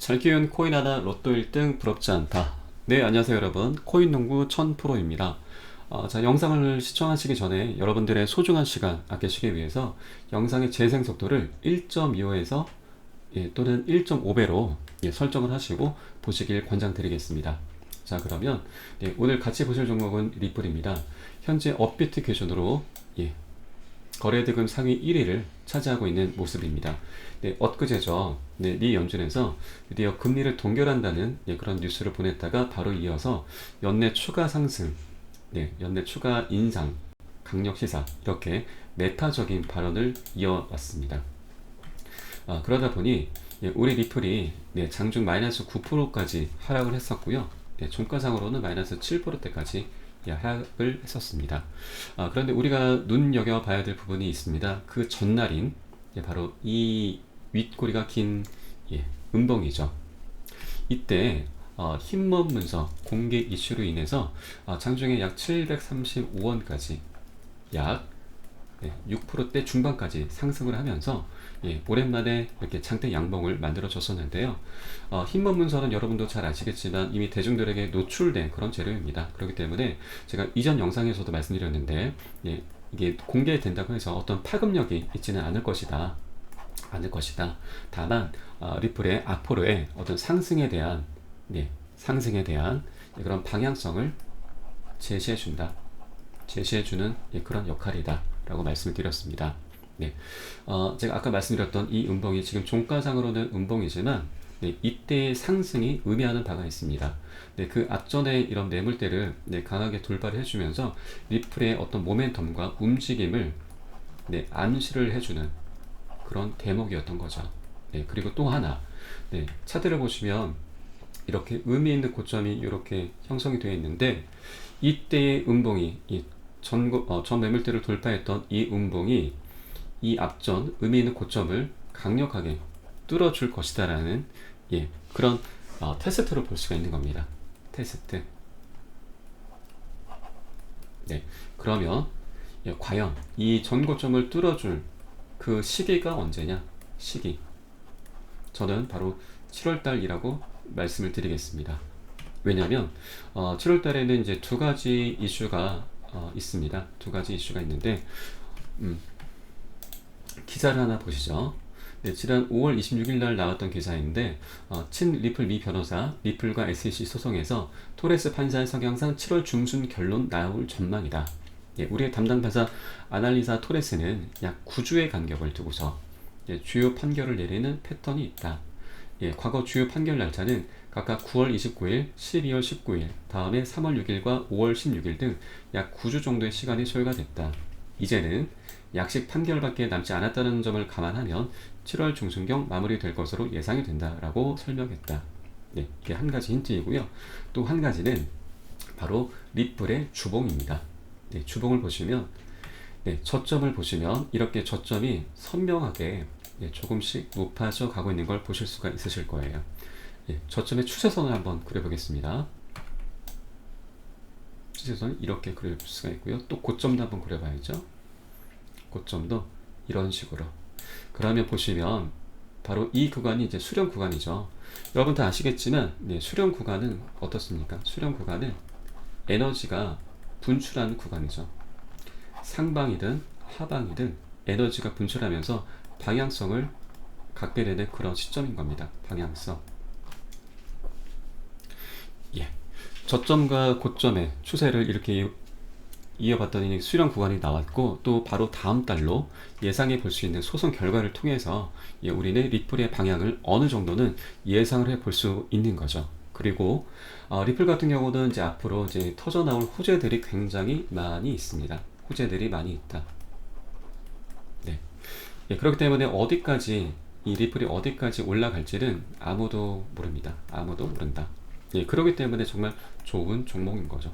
잘 키운 코인 하나 로또 1등 부럽지 않다. 네, 안녕하세요 여러분. 코인농구 1000%입니다. 자, 영상을 시청하시기 전에 여러분들의 소중한 시간 아끼시기 위해서 영상의 재생 속도를 1.25에서 또는 1.5배로 설정을 하시고 보시길 권장드리겠습니다. 자, 그러면 오늘 같이 보실 종목은 리플입니다. 현재 업비트 기준으로 거래대금 상위 1위를 차지하고 있는 모습입니다. 엊그제죠. 미 연준에서 드디어 금리를 동결한다는 그런 뉴스를 보냈다가 바로 이어서 연내 추가 상승, 연내 추가 인상, 강력 시사 이렇게 메타적인 발언을 이어왔습니다. 그러다 보니 우리 리플이 장중 마이너스 9%까지 하락을 했었고요. 종가상으로는 마이너스 7%대까지 하락을 했었습니다. 그런데 우리가 눈여겨봐야 될 부분이 있습니다. 그 전날인 바로 이 윗꼬리가 긴 음봉이죠. 이때 흰먼 문서 공개 이슈로 인해서 장중에 약 735원까지 약 6%대 중반까지 상승을 하면서 오랜만에 이렇게 장대 양봉을 만들어 줬었는데요. 흰먼 문서는 여러분도 잘 아시겠지만 이미 대중들에게 노출된 그런 재료입니다. 그렇기 때문에 제가 이전 영상에서도 말씀드렸는데 이게 공개된다고 해서 어떤 파급력이 있지는 않을 것이다. 다만 리플의 앞으로의 어떤 상승에 대한 그런 방향성을 제시해주는 그런 역할이다 라고 말씀을 드렸습니다. 제가 아까 말씀드렸던 이 음봉이 지금 종가상으로는 음봉이지만 이때의 상승이 의미하는 바가 있습니다. 그 앞전에 이런 매물대를 강하게 돌파를 해주면서 리플의 어떤 모멘텀과 움직임을 암시를 해주는 그런 대목이었던 거죠. 그리고 또 하나 차트를 보시면 이렇게 의미 있는 고점이 이렇게 형성이 되어 있는데 이때의 음봉이 전 매물대를 돌파했던 이 음봉이 이 앞전 의미 있는 고점을 강력하게 뚫어줄 것이다라는 그런 테스트로 볼 수가 있는 겁니다. 테스트. 그러면 과연 이 전고점을 뚫어줄 그 시기가 언제냐? 저는 바로 7월달이라고 말씀을 드리겠습니다. 왜냐하면 7월달에는 이제 두 가지 이슈가 있습니다. 두 가지 이슈가 있는데 기사를 하나 보시죠. 지난 5월 26일 날 나왔던 기사인데 친 리플 미 변호사 리플과 SEC 소송에서 토레스 판사의 성향상 7월 중순 결론 나올 전망이다. 우리의 담당 판사 아날리사 토레스는 약 9주의 간격을 두고서 주요 판결을 내리는 패턴이 있다. 과거 주요 판결 날짜는 각각 9월 29일, 12월 19일, 다음에 3월 6일과 5월 16일 등 약 9주 정도의 시간이 소요가 됐다. 이제는 약식 판결밖에 남지 않았다는 점을 감안하면 7월 중순경 마무리될 것으로 예상이 된다라고 설명했다. 이게 한 가지 힌트이고요. 또 한 가지는 바로 리플의 주봉입니다. 주봉을 보시면 저점을 보시면 이렇게 저점이 선명하게 조금씩 높아져 가고 있는 걸 보실 수가 있으실 거예요. 저점의 추세선을 한번 그려보겠습니다. 추세선 이렇게 그릴 수가 있고요. 또 고점도 한번 그려봐야죠. 고점도 이런 식으로. 그러면 보시면 바로 이 구간이 이제 수렴 구간이죠. 여러분 다 아시겠지만 수렴 구간은 어떻습니까? 수렴 구간은 에너지가 분출하는 구간이죠. 상방이든 하방이든 에너지가 분출하면서 방향성을 갖게 되는 그런 시점인 겁니다. 방향성. 저점과 고점의 추세를 이렇게 이어봤더니 수렴 구간이 나왔고 또 바로 다음 달로 예상해 볼 수 있는 소송 결과를 통해서 우리는 리플의 방향을 어느 정도는 예상을 해 볼 수 있는 거죠. 그리고 리플 같은 경우는 이제 앞으로 이제 터져 나올 호재들이 굉장히 많이 있습니다. 호재들이 많이 있다. 그렇기 때문에 이 리플이 어디까지 올라갈지는 아무도 모릅니다. 아무도 모른다. 그렇기 때문에 정말 좋은 종목인 거죠.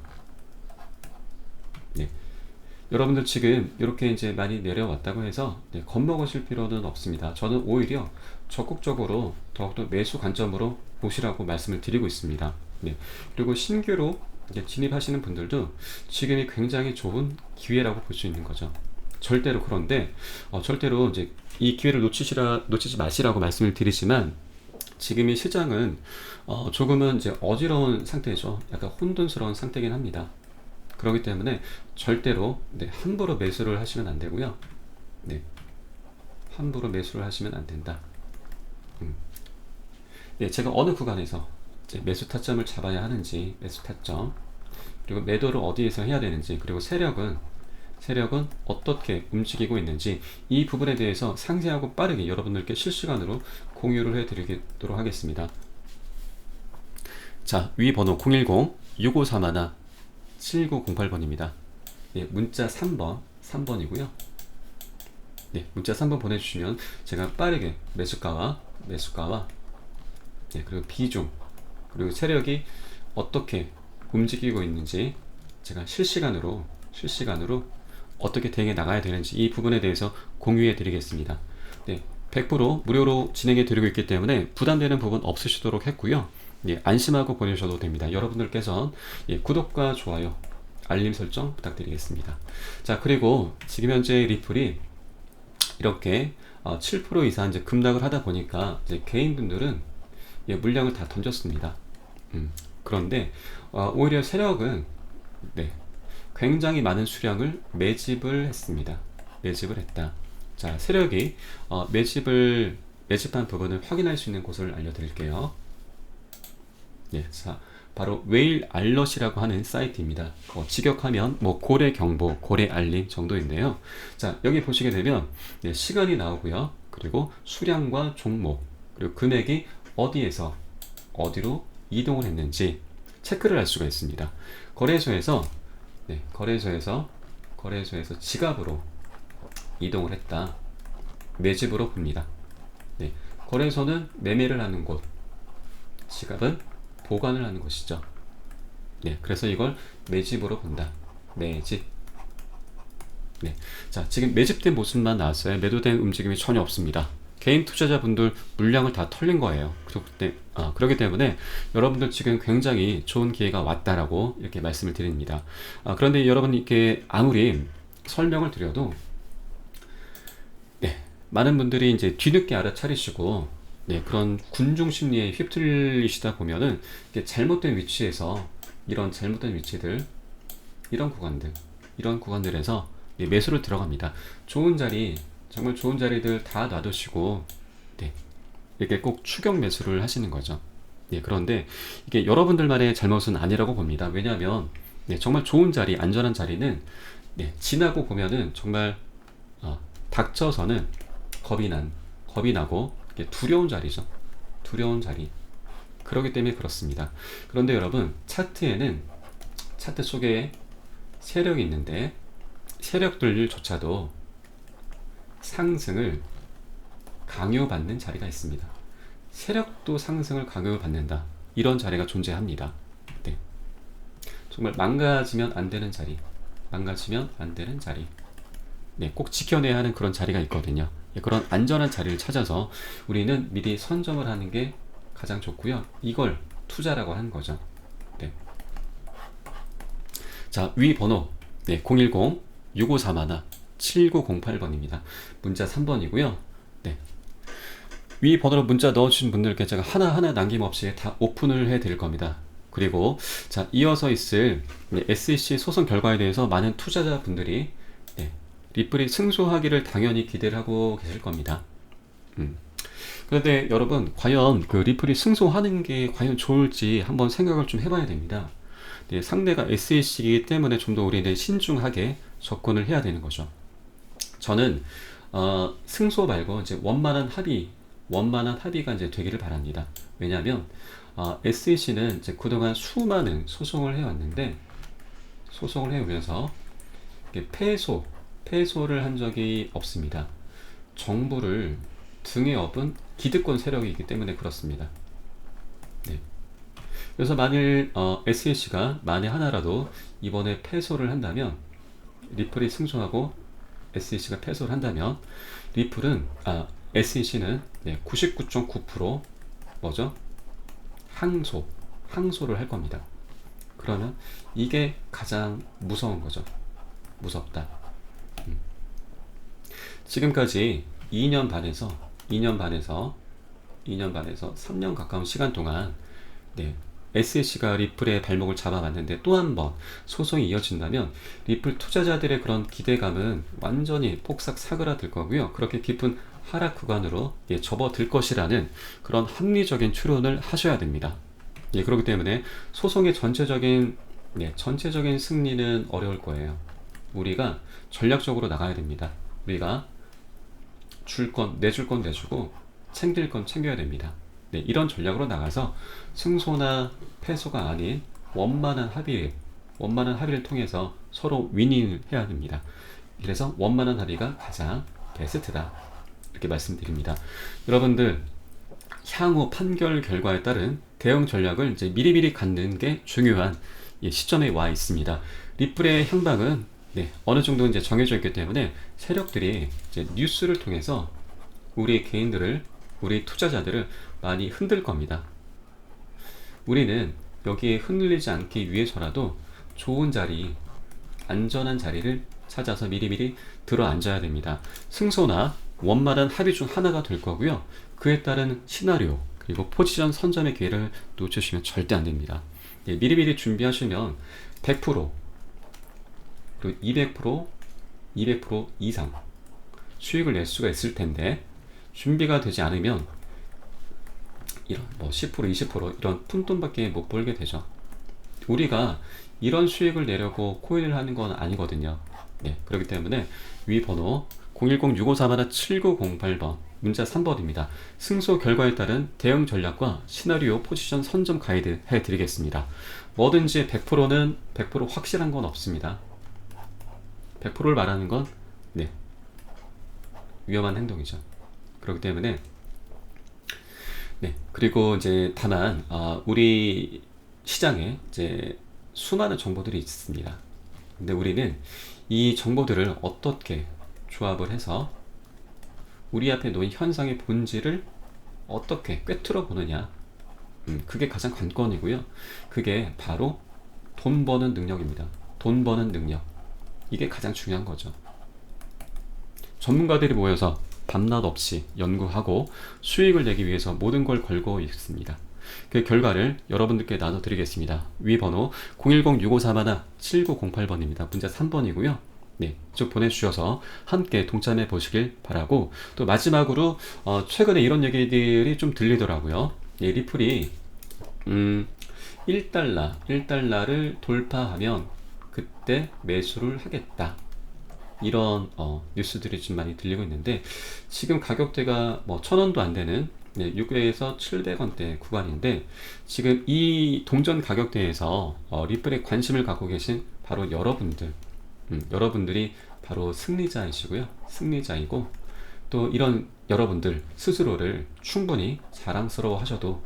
여러분들 지금 이렇게 이제 많이 내려왔다고 해서 겁먹으실 필요는 없습니다. 저는 오히려 적극적으로 더욱더 매수 관점으로 보시라고 말씀을 드리고 있습니다. 그리고 신규로 진입하시는 분들도 지금이 굉장히 좋은 기회라고 볼 수 있는 거죠. 절대로. 그런데 절대로 이제 이 기회를 놓치지 마시라고 말씀을 드리지만 지금의 시장은 조금은 이제 어지러운 상태죠. 약간 혼돈스러운 상태긴 합니다. 그렇기 때문에 절대로 네, 함부로 매수를 하시면 안 되고요. 네, 함부로 매수를 하시면 안 된다. 네, 제가 어느 구간에서 이제 매수 타점을 잡아야 하는지, 매수 타점, 그리고 매도를 어디에서 해야 되는지, 그리고 세력은 어떻게 움직이고 있는지, 이 부분에 대해서 상세하고 빠르게 여러분들께 실시간으로 공유를 해드리도록 하겠습니다. 자, 위 번호 010-6531-7908번입니다. 예, 문자 3번이고요. 네, 문자 3번 보내주시면 제가 빠르게 매수가와 네, 그리고 비중, 그리고 세력이 어떻게 움직이고 있는지 제가 실시간으로 어떻게 대응해 나가야 되는지 이 부분에 대해서 공유해 드리겠습니다. 네, 100% 무료로 진행해 드리고 있기 때문에 부담되는 부분 없으시도록 했고요. 예, 안심하고 보내셔도 됩니다. 여러분들께서 예, 구독과 좋아요, 알림 설정 부탁드리겠습니다. 자, 그리고 지금 현재 리플이 이렇게 7% 이상 이제 급락을 하다 보니까 이제 개인분들은 예, 물량을 다 던졌습니다. 그런데 오히려 세력은 네, 굉장히 많은 수량을 매집을 했습니다. 매집을 했다. 자, 세력이 매집한 부분을 확인할 수 있는 곳을 알려드릴게요. 예, 자, 바로 웨일 알럿이라고 하는 사이트입니다. 직역하면 뭐 고래 경보, 고래 알림 정도인데요. 자, 여기 보시게 되면 네, 시간이 나오고요. 그리고 수량과 종목, 그리고 금액이 어디에서 어디로 이동을 했는지 체크를 할 수가 있습니다. 거래소에서 지갑으로 이동을 했다. 매집으로 봅니다. 네, 거래소는 매매를 하는 곳, 지갑은 보관을 하는 것이죠. 네, 그래서 이걸 매집으로 본다. 매집. 네, 자, 지금 매집된 모습만 나왔어요. 매도된 움직임이 전혀 없습니다. 개인 투자자분들 물량을 다 털린 거예요. 그렇기 때문에 여러분들 지금 굉장히 좋은 기회가 왔다라고 이렇게 말씀을 드립니다. 그런데 여러분 이렇게 아무리 설명을 드려도 네, 많은 분들이 이제 뒤늦게 알아차리시고 네, 그런 군중 심리에 휩쓸리시다 보면은 잘못된 위치에서 이런 잘못된 위치들, 이런 구간들에서 네, 매수를 들어갑니다. 좋은 자리, 정말 좋은 자리들 다 놔두시고 네, 이렇게 꼭 추격 매수를 하시는 거죠. 네, 그런데 이게 여러분들만의 잘못은 아니라고 봅니다. 왜냐하면 네, 정말 좋은 자리, 안전한 자리는 네, 지나고 보면은 정말 닥쳐서는 겁이 나고 두려운 자리죠. 두려운 자리. 그렇기 때문에 그렇습니다. 그런데 여러분, 차트 속에 세력이 있는데 세력들조차도 상승을 강요받는 자리가 있습니다. 세력도 상승을 강요받는다. 이런 자리가 존재합니다. 네. 정말 망가지면 안 되는 자리. 네, 꼭 지켜내야 하는 그런 자리가 있거든요. 그런 안전한 자리를 찾아서 우리는 미리 선점을 하는 게 가장 좋고요. 이걸 투자라고 하는 거죠. 네. 자, 위 번호 네, 010-6531-7908번입니다. 문자 3번이고요. 네. 위 번호로 문자 넣어주신 분들께 제가 하나하나 남김없이 다 오픈을 해드릴 겁니다. 그리고 자, 이어서 있을 SEC 소송 결과에 대해서 많은 투자자분들이 네, 리플이 승소하기를 당연히 기대를 하고 계실 겁니다. 그런데 여러분, 과연 그 리플이 승소하는 게 과연 좋을지 한번 생각을 좀 해봐야 됩니다. 네, 상대가 SEC이기 때문에 좀 더 우리는 신중하게 접근을 해야 되는 거죠. 저는 승소 말고 이제 원만한 합의가 이제 되기를 바랍니다. 왜냐하면 SEC는 이제 그동안 수많은 소송을 해왔는데 소송을 해오면서 패소를 한 적이 없습니다. 정부를 등에 업은 기득권 세력이기 때문에 그렇습니다. 네. 그래서 만일 SEC가 만에 하나라도 이번에 패소를 한다면, 리플이 승소하고 SEC가 패소를 한다면 SEC는 99.9% 뭐죠? 항소를 할 겁니다. 그러면 이게 가장 무서운 거죠. 무섭다. 지금까지 2년 반에서 2년 반에서 3년 가까운 시간 동안 네, SEC가 리플의 발목을 잡아봤는데 또 한 번 소송이 이어진다면 리플 투자자들의 그런 기대감은 완전히 폭삭 사그라들 거고요. 그렇게 깊은 하락 구간으로 접어들 것이라는 그런 합리적인 추론을 하셔야 됩니다. 그렇기 때문에 소송의 전체적인 승리는 어려울 거예요. 우리가 전략적으로 나가야 됩니다. 우리가 내줄 건 내주고 챙길 건 챙겨야 됩니다. 이런 전략으로 나가서 승소나 패소가 아닌 원만한 합의를 통해서 서로 윈윈을 해야 됩니다. 그래서 원만한 합의가 가장 베스트다. 이렇게 말씀드립니다. 여러분들 향후 판결 결과에 따른 대응 전략을 이제 미리미리 갖는 게 중요한 시점에 와 있습니다. 리플의 향방은 어느 정도 이제 정해져 있기 때문에 세력들이 이제 뉴스를 통해서 우리 투자자들을 많이 흔들 겁니다. 우리는 여기에 흔들리지 않기 위해서라도 좋은 자리, 안전한 자리를 찾아서 미리미리 들어 앉아야 됩니다. 승소나 원만한 합의 중 하나가 될 거고요. 그에 따른 시나리오 그리고 포지션 선점의 기회를 놓치시면 절대 안 됩니다. 미리미리 준비하시면 100% 그리고 200% 이상 수익을 낼 수가 있을 텐데 준비가 되지 않으면 이런 10% 20% 이런 푼돈밖에 못 벌게 되죠. 우리가 이런 수익을 내려고 코인을 하는 건 아니거든요. 그렇기 때문에 위 번호 010-6541-7908번 문자 3번입니다. 승소 결과에 따른 대응 전략과 시나리오 포지션 선점 가이드 해드리겠습니다. 뭐든지 100%는 100% 확실한 건 없습니다. 100%를 말하는 건 위험한 행동이죠. 그렇기 때문에 그리고 이제 다만 우리 시장에 이제 수많은 정보들이 있습니다. 근데 우리는 이 정보들을 어떻게 조합을 해서 우리 앞에 놓인 현상의 본질을 어떻게 꿰뚫어 보느냐, 그게 가장 관건이고요. 그게 바로 돈 버는 능력입니다. 돈 버는 능력, 이게 가장 중요한 거죠. 전문가들이 모여서 밤낮 없이 연구하고 수익을 내기 위해서 모든 걸 걸고 있습니다. 그 결과를 여러분들께 나눠드리겠습니다. 위 번호 010-6541-7908번입니다. 문자 3번이고요. 쭉 보내주셔서 함께 동참해 보시길 바라고, 또 마지막으로 최근에 이런 얘기들이 좀 들리더라고요. 리플이 1달러를 돌파하면 그때 매수를 하겠다. 이런 뉴스들이 좀 많이 들리고 있는데, 지금 가격대가 1,000원도 안 되는 600에서 700원대 구간인데, 지금 이 동전 가격대에서 리플에 관심을 갖고 계신 바로 여러분들이 바로 승리자이고, 또 이런 여러분들 스스로를 충분히 자랑스러워 하셔도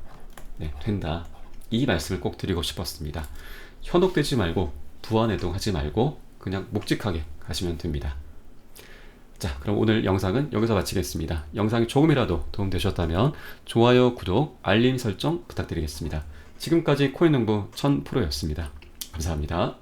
된다. 이 말씀을 꼭 드리고 싶었습니다. 현혹되지 말고 부안해동하지 말고 그냥 묵직하게 가시면 됩니다. 자, 그럼 오늘 영상은 여기서 마치겠습니다. 영상이 조금이라도 도움되셨다면 좋아요, 구독, 알림 설정 부탁드리겠습니다. 지금까지 코인농부 1000%였습니다. 감사합니다.